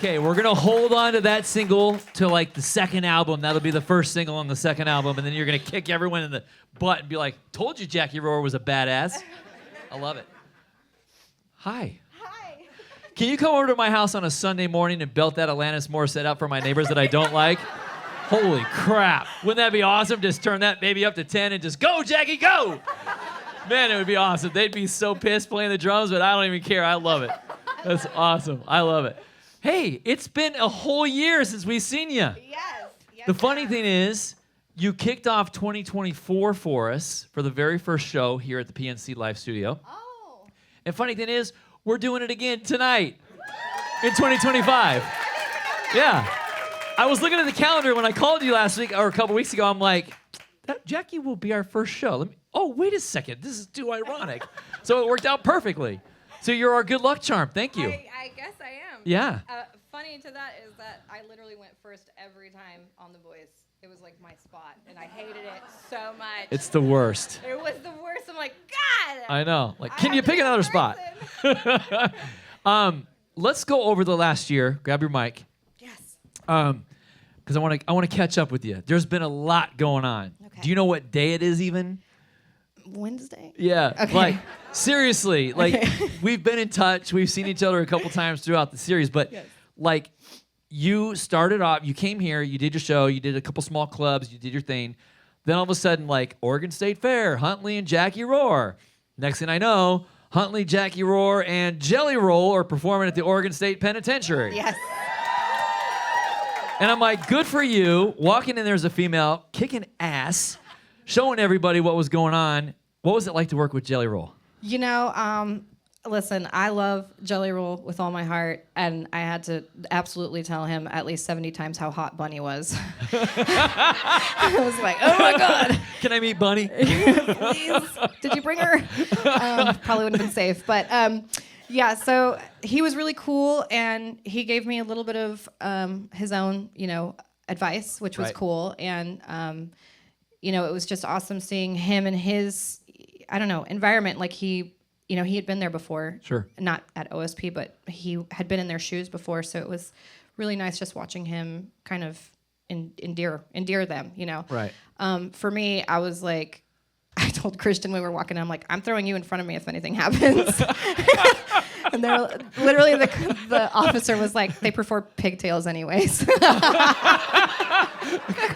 Okay, we're going to hold on to that single to like the second album. That'll be the first single on the second album. And then you're going to kick everyone in the butt and be like, told you Jackie Roar was a badass. I love it. Hi. Hi. Can you come over to my house on a Sunday morning and belt that Alanis Morissette out for my neighbors that I don't like? Holy crap. Wouldn't that be awesome? Just turn that baby up to 10 and just go, Jackie, go! Man, it would be awesome. They'd be so pissed playing the drums, but I don't even care. I love it. That's awesome. I love it. Hey, it's been a whole year since we've seen you. Yes. The funny thing is, you kicked off 2024 for us for the very first show here at the PNC Live Studio. Oh. And funny thing is, we're doing it again tonight in 2025. Yeah. I was looking at the calendar when I called you last week or a couple weeks ago. I'm like, that Jackie will be our first show. Oh, wait a second. This is too ironic. So it worked out perfectly. So you're our good luck charm. Thank you. I guess I am. Yeah. Funny to that is that I literally went first every time on The Voice. It was like my spot, and I hated it so much. It's the worst. It was the worst. I'm like, God. I know. Like, can you pick another spot? Let's go over the last year. Grab your mic. Yes. Because I want to catch up with you. There's been a lot going on. Okay. Do you know what day it is even? Wednesday? Yeah. Okay. Like, seriously. Like, Okay. we've been in touch. We've seen each other a couple times throughout the series. But, Yes. like, you started off, you came here, you did your show, you did a couple small clubs, you did your thing. Then all of a sudden, like, Oregon State Fair, Huntley and Jackie Roar. Next thing I know, Huntley, Jackie Roar, and Jelly Roll are performing at the Oregon State Penitentiary. Yes. And I'm like, good for you. Walking in there as a female, kicking ass, showing everybody what was going on. What was it like to work with Jelly Roll? You know, listen, I love Jelly Roll with all my heart, and I had to absolutely tell him at least 70 times how hot Bunny was. I was like, oh my God. Can I meet Bunny? Please, did you bring her? Probably wouldn't have been safe, but yeah. So he was really cool, and he gave me a little bit of his own, advice, which was Right. cool. And it was just awesome seeing him in his, environment. Like he had been there before. Sure. Not at OSP, but he had been in their shoes before, so it was really nice just watching him kind of endear them. Right. For me, I was like, I told Christian when we were walking, I'm like, I'm throwing you in front of me if anything happens. And they're literally the officer was like, they prefer pigtails anyways.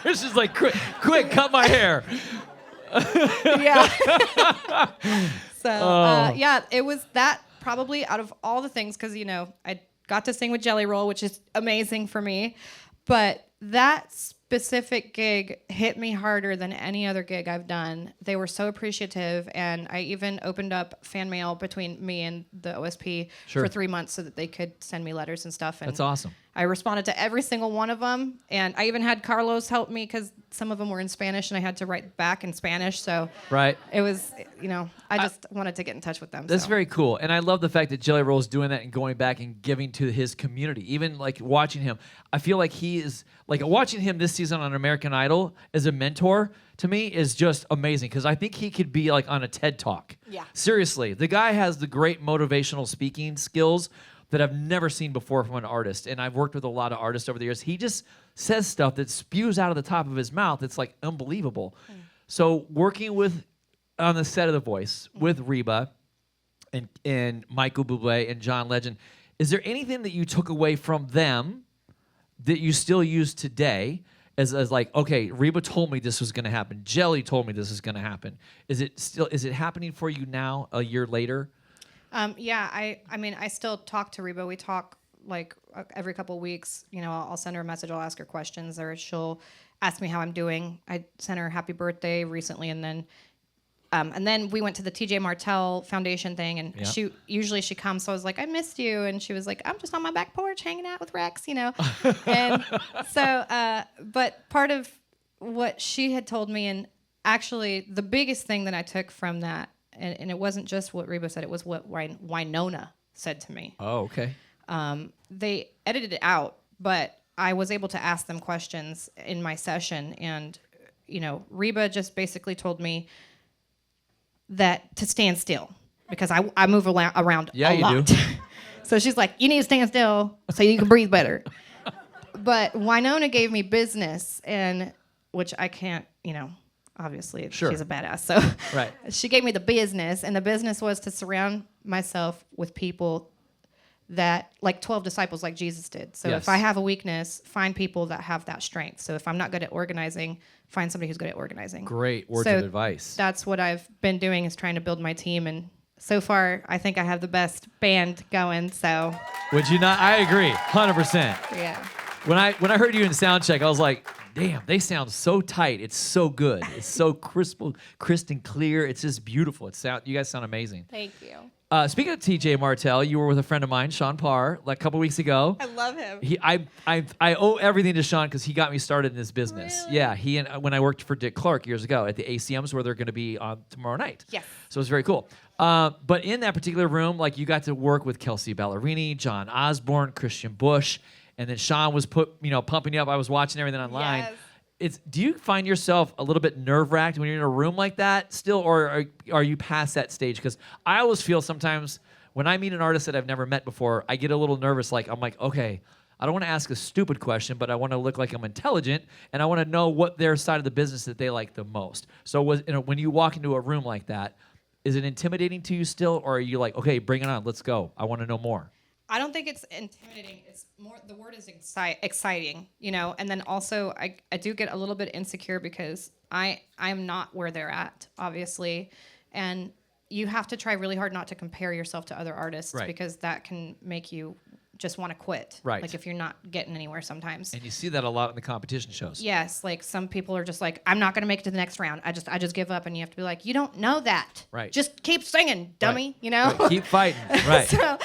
Christian's like, quick, cut my hair. Yeah. So yeah, it was that probably out of all the things, because I got to sing with Jelly Roll, which is amazing for me, but that specific gig hit me harder than any other gig I've done. They were so appreciative, and I even opened up fan mail between me and the OSP Sure. for 3 months so that they could send me letters and stuff. And That's awesome. I responded to every single one of them, and I even had Carlos help me because some of them were in Spanish, and I had to write back in Spanish. So Right. it was, I just wanted to get in touch with them. That's so. very cool. And I love the fact that Jelly Roll is doing that and going back and giving to his community. Even like watching him, I feel like he is, like watching him this season on American Idol as a mentor to me is just amazing, because I think he could be like on a TED Talk. Yeah. Seriously, the guy has the great motivational speaking skills that I've never seen before from an artist. And I've worked with a lot of artists over the years. He just says stuff that spews out of the top of his mouth. It's like unbelievable. So working with, on the set of The Voice, with Reba and Michael Bublé and John Legend, is there anything that you took away from them that you still use today as like, okay, Reba told me this was going to happen. Jelly told me this is going to happen. Is it happening for you now, a year later? Yeah, I mean, I still talk to Reba. We talk like every couple of weeks. I'll send her a message. I'll ask her questions, or she'll ask me how I'm doing. I sent her a happy birthday recently, and then we went to the TJ Martell Foundation thing, and Yeah. she comes. So I was like, I missed you, and she was like, I'm just on my back porch hanging out with Rex, And so, but part of what she had told me, and actually the biggest thing that I took from that. And it wasn't just what Reba said, it was what Winona said to me. Oh, okay. They edited it out, but I was able to ask them questions in my session. And, Reba just basically told me that to stand still, because I move around Yeah, a you lot. do. So she's like, you need to stand still so you can breathe better. But Winona gave me business, and which I can't, obviously she's a badass. So Right. she gave me the business, and the business was to surround myself with people that, like 12 disciples like Jesus did. So Yes. if I have a weakness, find people that have that strength. So if I'm not good at organizing, find somebody who's good at organizing. Great words So of advice. That's what I've been doing, is trying to build my team. And so far, I think I have the best band going. So Would you not? I agree, 100%. yeah. When I heard you in sound check, I was like, damn, they sound so tight. It's so good. It's so crisp and clear. It's just beautiful. You guys sound amazing. Thank you. Speaking of TJ Martell, you were with a friend of mine, Sean Parr, like a couple weeks ago. I love him. I owe everything to Sean because he got me started in this business. Really? Yeah, he and when I worked for Dick Clark years ago at the ACMs, where they're going to be on tomorrow night. Yes. So it's very cool. But in that particular room, like, you got to work with Kelsey Ballerini, John Osborne, Christian Bush, and then Sean was pumping you up. I was watching everything online. Yes. Do you find yourself a little bit nerve-wracked when you're in a room like that still, or are you past that stage? Because I always feel sometimes when I meet an artist that I've never met before, I get a little nervous. Like, I'm like, okay, I don't want to ask a stupid question, but I want to look like I'm intelligent, and I want to know what their side of the business that they like the most. So when you walk into a room like that, is it intimidating to you still, or are you like, okay, bring it on, let's go, I want to know more? I don't think it's intimidating. It's more, the word is exciting, and then also I do get a little bit insecure because I'm not where they're at, obviously. And you have to try really hard not to compare yourself to other artists, Right. because that can make you just want to quit. Right. Like if you're not getting anywhere sometimes. And you see that a lot in the competition shows. Yes, like some people are just like, I'm not going to make it to the next round. I just give up, and you have to be like, you don't know that. Right. Just keep singing, dummy, Right. Keep fighting. Right. So,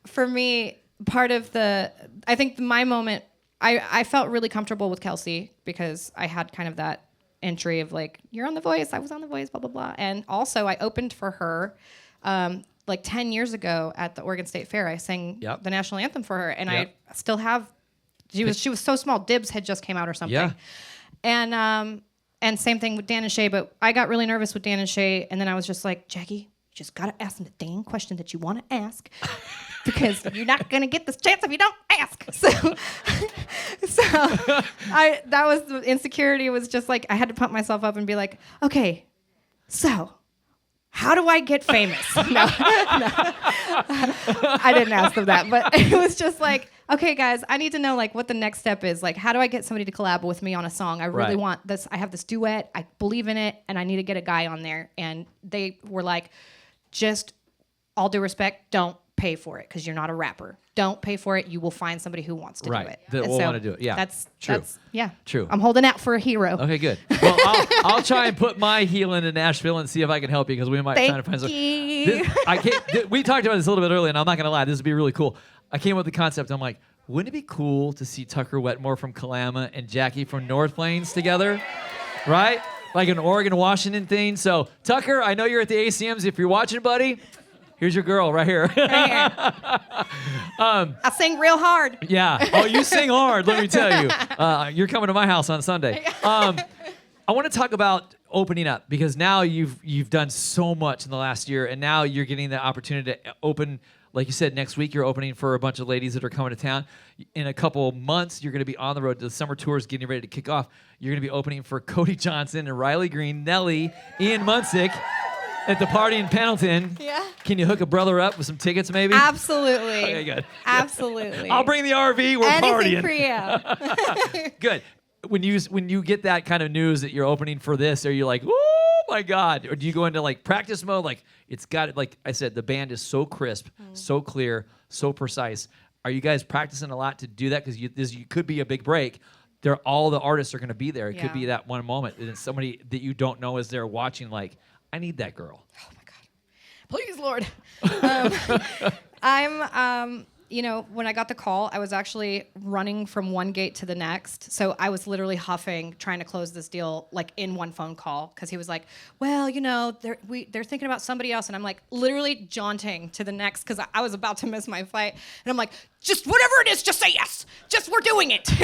for me, I think my moment, I felt really comfortable with Kelsey because I had kind of that entry of like, you're on The Voice, I was on The Voice, blah, blah, blah. And also I opened for her like 10 years ago at the Oregon State Fair. I sang Yep. the national anthem for her, and Yep. I still have, she was so small, Dibs had just came out or something. Yeah. And same thing with Dan and Shay, but I got really nervous with Dan and Shay, and then I was just like, Jacquie, you just gotta ask them the dang question that you want to ask, because you're not gonna get this chance if you don't ask. So that was the insecurity. It was just like I had to pump myself up and be like, okay, so how do I get famous? No, I didn't ask them that, but it was just like, okay, guys, I need to know like what the next step is. Like, how do I get somebody to collab with me on a song? I really Right. want this. I have this duet. I believe in it, and I need to get a guy on there. And they were like, just all due respect, don't pay for it because you're not a rapper. Don't pay for it. You will find somebody who wants to Right. do it. That And will wanna do it. Yeah. That's True. Yeah. True. I'm holding out for a hero. Okay, good. Well, I'll try and put my heel into Nashville and see if I can help you, because we might try to find some. We talked about this a little bit earlier, and I'm not gonna lie, this would be really cool. I came up with the concept. I'm like, wouldn't it be cool to see Tucker Wetmore from Kalama and Jacquie from North Plains together, right? Like an Oregon, Washington thing. So Tucker, I know you're at the ACMs. If you're watching, buddy, here's your girl right here. I sing real hard. Yeah. Oh, you sing hard, let me tell you. You're coming to my house on Sunday. I want to talk about opening up, because now you've done so much in the last year, and now you're getting the opportunity to open. Like you said, next week you're opening for a bunch of ladies that are coming to town. In a couple months, you're going to be on the road. The summer tour is getting ready to kick off. You're going to be opening for Cody Johnson and Riley Green, Nelly, Ian Munsick at the party in Pendleton. Yeah. Can you hook a brother up with some tickets, maybe? Absolutely. Okay, good. Absolutely. I'll bring the RV. We're anything partying. for you. Good. When you get that kind of news that you're opening for this, are you like, oh my God? Or do you go into like practice mode? Like, it's got, like I said, the band is so crisp, so clear, so precise. Are you guys practicing a lot to do that? Because you could be a big break. All the artists are going to be there. It could be that one moment, and somebody that you don't know is there watching. Like, I need that girl. Oh my God. Please, Lord. I'm, when I got the call, I was actually running from one gate to the next. So I was literally huffing, trying to close this deal like in one phone call, because he was like, well, they're thinking about somebody else. And I'm like literally jaunting to the next, because I was about to miss my flight. And I'm like, just whatever it is, just say yes. Just we're doing it. he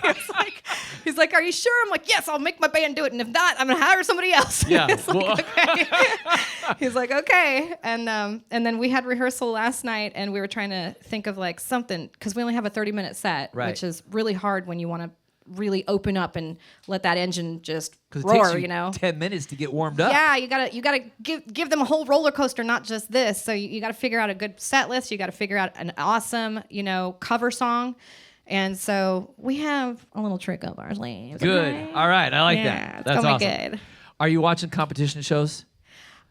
was like, He's like, are you sure? I'm like, yes, I'll make my band do it. And if not, I'm going to hire somebody else. Yeah. He's like, okay. He's like, okay. And then we had rehearsal last night, and we were trying to think of like something, because we only have a 30-minute set, Right. which is really hard when you want to really open up and let that engine just Because it roar, takes you, 10 minutes to get warmed up. Yeah, you gotta give them a whole roller coaster, not just this. So you gotta figure out a good set list. You gotta figure out an awesome, cover song. And so we have a little trick up our sleeves. Good. Okay? All right. I like Yeah, that. it's That's gonna awesome. be good. Are you watching competition shows?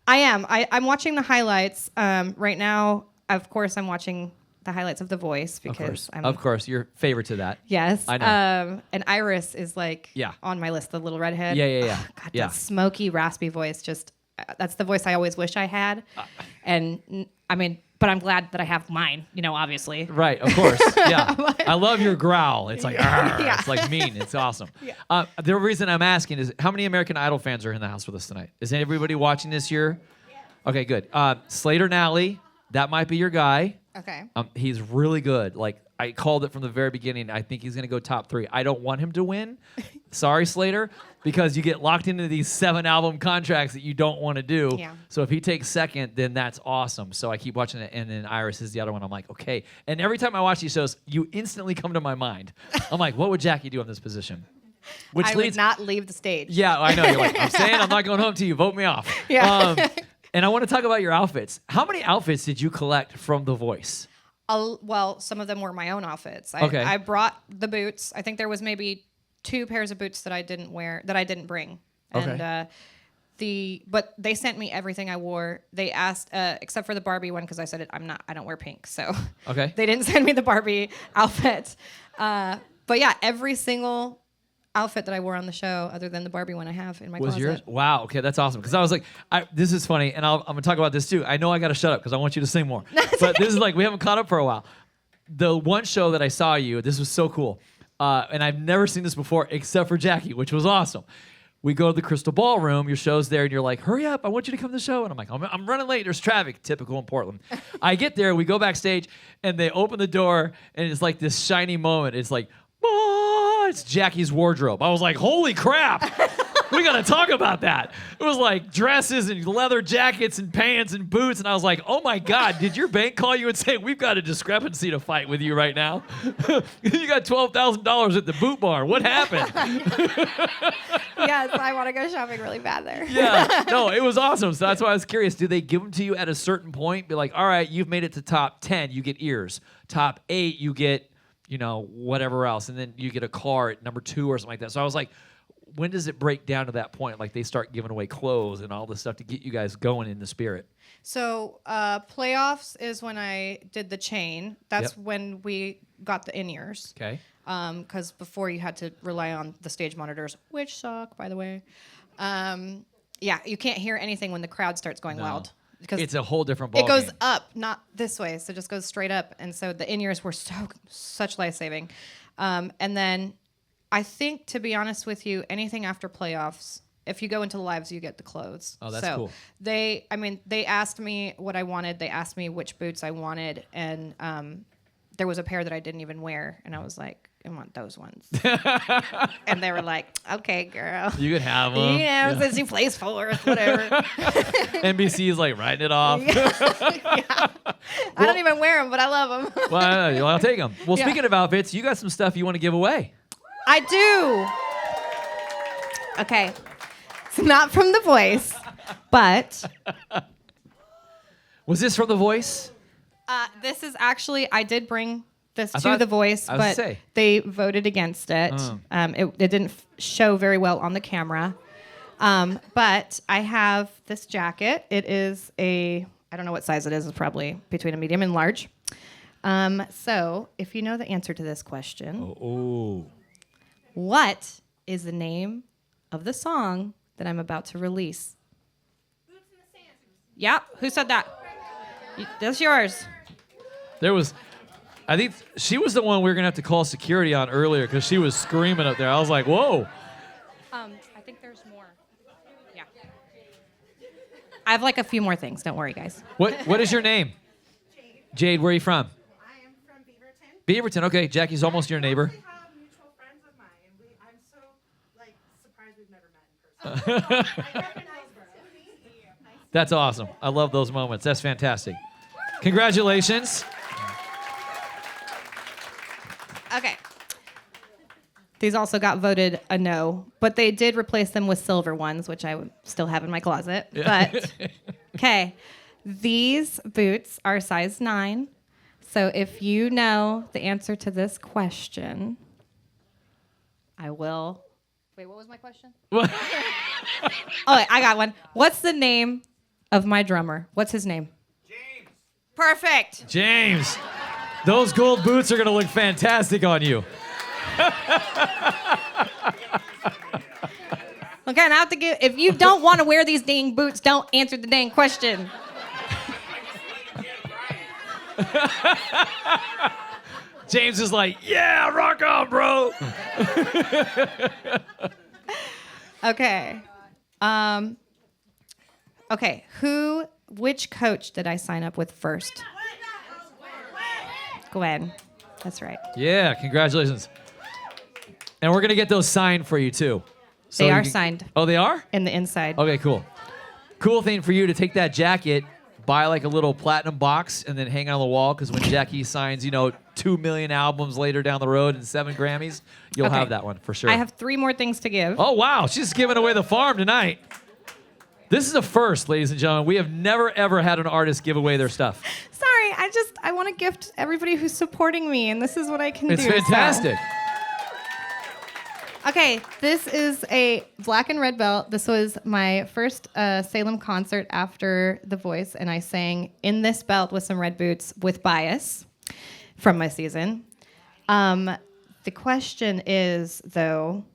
I am. I'm watching the highlights. Right now, of course, I'm watching the highlights of The Voice because Of course. You're favorite to that. Yes. I know. And Iris is like Yeah. on my list, the little redhead. Yeah. God, Yeah. that smoky, raspy voice, just that's the voice I always wish I had. But I'm glad that I have mine, obviously. Right, of course. Yeah. I love your growl. It's like, "Arr," Yeah. It's like mean. It's awesome. Yeah. The reason I'm asking is how many American Idol fans are in the house with us tonight? Is everybody watching this year? Okay, good. Slater Nally, that might be your guy. Okay. He's really good. Like, I called it from the very beginning. I think he's going to go top 3. I don't want him to win. Sorry, Slater, because you get locked into these 7-album contracts that you don't want to do. Yeah. So if he takes second, then that's awesome. So I keep watching it, and then Iris is the other one. I'm like, okay. And every time I watch these shows, you instantly come to my mind. I'm like, what would Jackie do in this position? Which I would not leave the stage. Yeah, I know. You're like, I'm saying I'm not going home till you vote me off. Yeah. And I want to talk about your outfits. How many outfits did you collect from The Voice? Well, some of them were my own outfits. Okay. I brought the boots. I think there was maybe 2 pairs of boots that I didn't wear, that I didn't bring. Okay. And but they sent me everything I wore. They asked, except for the Barbie one, because I said I don't wear pink. So Okay. they didn't send me the Barbie outfit. But yeah, every single outfit that I wore on the show, other than the Barbie one I have in my Was closet. yours? Wow. Okay, that's awesome. Because I was like, this is funny, and I'm going to talk about this too. I know I got to shut up because I want you to sing more. But this is like, we haven't caught up for a while. The one show that I saw you, this was so cool. And I've never seen this before except for Jackie, which was awesome. We go to the Crystal Ballroom, your show's there, and you're like, hurry up, I want you to come to the show. And I'm like, I'm running late, there's traffic, typical in Portland. I get there, we go backstage, and they open the door, and it's like this shiny moment. It's like, it's Jackie's wardrobe. I was like, holy crap. We got to talk about that. It was like dresses and leather jackets and pants and boots. And I was like, oh my God, did your bank call you and say, we've got a discrepancy to fight with you right now? You got $12,000 at the boot bar. What happened? Yes, I want to go shopping really bad there. Yeah, no, it was awesome. So that's why I was curious. Do they give them to you at a certain point? Be like, all right, you've made it to top 10, you get ears. Top 8, you get, whatever else. And then you get a car at number 2 or something like that. So I was like, when does it break down to that point? Like they start giving away clothes and all this stuff to get you guys going in the spirit. So playoffs is when I did the chain. That's Yep. when we got the in-ears. Okay. Because before you had to rely on the stage monitors, which suck, by the way. Yeah, you can't hear anything when the crowd starts going wild. Because it's a whole different ballgame. it goes up, not this way. So it just goes straight up. And so the in-ears were such life-saving. And then I think, to be honest with you, anything after playoffs, if you go into the lives, you get the clothes. Oh, that's cool. They asked me what I wanted. They asked me which boots I wanted. And there was a pair that I didn't even wear. And I was like, I want those ones. And they were like, okay, girl. You could have them. Since you plays fourth, whatever. NBC is like writing it off. Yeah. I don't even wear them, but I love them. Well, I'll take them. Well, Yeah. speaking of outfits, you got some stuff you want to give away. I do. Okay. It's not from The Voice, but Was this from The Voice? this is actually, I did bring this to thought- The Voice, I was but say. they voted against it. It didn't show very well on the camera. But I have this jacket. It is I don't know what size it is. It's probably between a medium and large. So if you know the answer to this question, what is the name of the song that I'm about to release? Boots in the Sand. Yeah, who said that? That's yours. I think she was the one we were going to have to call security on earlier because she was screaming up there. I was like, whoa. I think there's more. Yeah. I have like a few more things. Don't worry, guys. What is your name? Jade, where are you from? I am from Beaverton. Beaverton. Okay, Jackie's almost your neighbor. We have mutual friends of mine. I'm so That's awesome. I love those moments. That's fantastic. Congratulations. Okay. These also got voted a no, but they did replace them with silver ones, which I still have in my closet. But, okay. These boots are size 9. So if you know the answer to this question, I will. Wait, what was my question? Oh, wait, I got one. What's the name of my drummer? What's his name? James. Perfect. James. Those gold boots are going to look fantastic on you. Okay, and I have to give. If you don't want to wear these dang boots, don't answer the dang question. James is like, yeah, rock on, bro. Okay. Okay. Which coach did I sign up with first? Gwen. That's right. Yeah, congratulations. And we're going to get those signed for you, too. So They you are can- signed Oh, they are? in the inside. Okay, cool. Cool thing for you to take that jacket, buy like a little platinum box, and then hang it on the wall, because when Jacquie signs, 2 million albums later down the road and 7 Grammys, you'll Okay. have that one for sure. I have 3 more things to give. Oh, wow. She's giving away the farm tonight. This is a first, ladies and gentlemen. We have never, ever had an artist give away their stuff. Sorry, I want to gift everybody who's supporting me, and this is what I can It's do. so- fantastic. Okay, this is a black and red belt. This was my first Salem concert after The Voice, and I sang in this belt with some red boots with Bias from my season. The question is, though,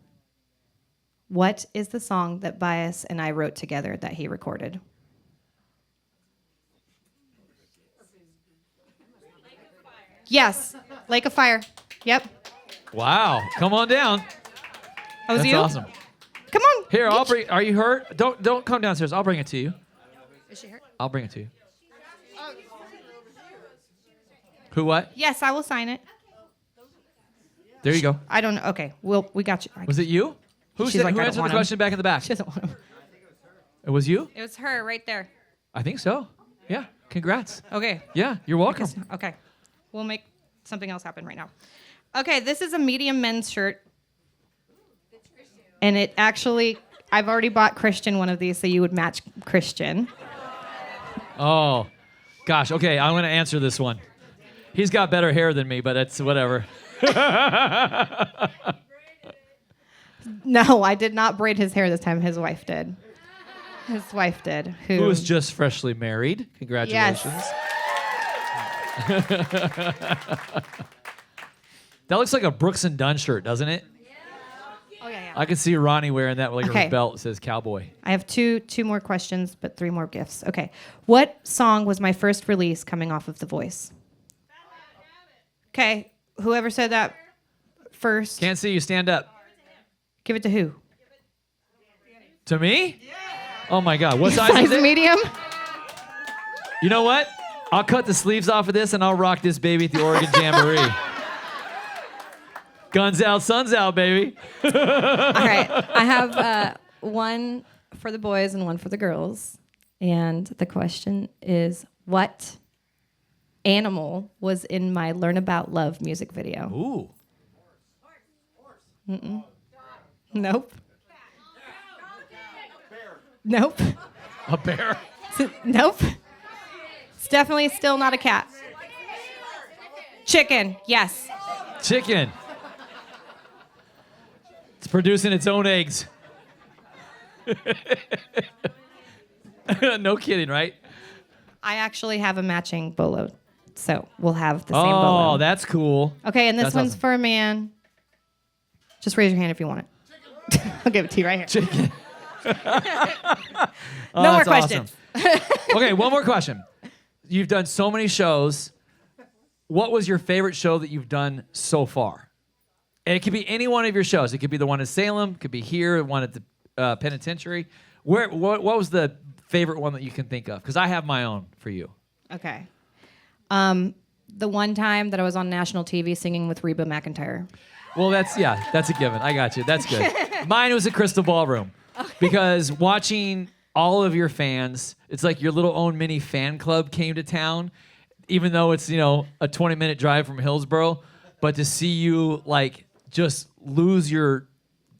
what is the song that Bias and I wrote together that he recorded? Yes, Lake of Fire. Yep. Wow. Come on down. That was That's you? awesome. Come on. Here, I'll bring. Are you hurt? Don't come downstairs. I'll bring it to you. Is she hurt? I'll bring it to you. Who? What? Yes, I will sign it. There you go. I don't know. Okay, we got you. Was it you? Who She's said? like, Who I don't answered the want him. question back in the back? She doesn't want him. It was you? It was her right there. I think so. Yeah. Congrats. Okay. Yeah. You're welcome. Okay. We'll make something else happen right now. Okay, this is a medium men's shirt. And it actually, I've already bought Christian one of these, so you would match Christian. Oh, gosh. Okay, I'm going to answer this one. He's got better hair than me, but it's whatever. No, I did not braid his hair this time. His wife did. His wife did. Who was just freshly married. Congratulations. Yes. That looks like a Brooks and Dunn shirt, doesn't it? Oh, yeah. I could see Ronnie wearing that, like Okay. her belt that says cowboy. I have two more questions, but 3 more gifts. Okay. What song was my first release coming off of The Voice? Okay. Whoever said that first, Can't see you. Stand up. give it to who? To me? Oh my God. What size is Size it? medium? You know what? I'll cut the sleeves off of this and I'll rock this baby at the Oregon Jamboree. Guns out, suns out, baby. All right. I have one for the boys and one for the girls. And the question is, what animal was in my Learn About Love music video? Ooh. Nope. Nope. A bear. Nope. It's definitely still not a cat. Chicken. Yes. Chicken. It's producing its own eggs. No kidding, right? I actually have a matching bolo. So we'll have the same Oh, bolo. that's cool. Okay, and this That's one's awesome. for a man. Just raise your hand if you want it. I'll give it to you right here. Chicken. Oh, No more that's awesome. questions. Okay, one more question. You've done so many shows. What was your favorite show that you've done so far? And it could be any one of your shows. It could be the one in Salem. It could be here, the one at the penitentiary. What was the favorite one that you can think of? Because I have my own for you. Okay. The one time that I was on national TV singing with Reba McEntire. Well, that's a given. I got you. That's good. Mine was a Crystal Ballroom. because watching all of your fans, it's like your little own mini fan club came to town, even though it's, a 20-minute drive from Hillsboro. But to see you like just lose your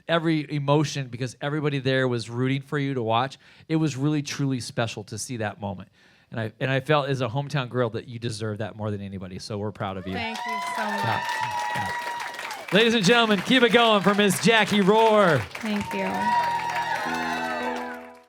every emotion because everybody there was rooting for you to watch, it was really truly special to see that moment. And I felt as a hometown girl that you deserve that more than anybody. So we're proud of you. Thank you so much. Ladies and gentlemen, keep it going for Miss Jacquie Rohr. Thank you.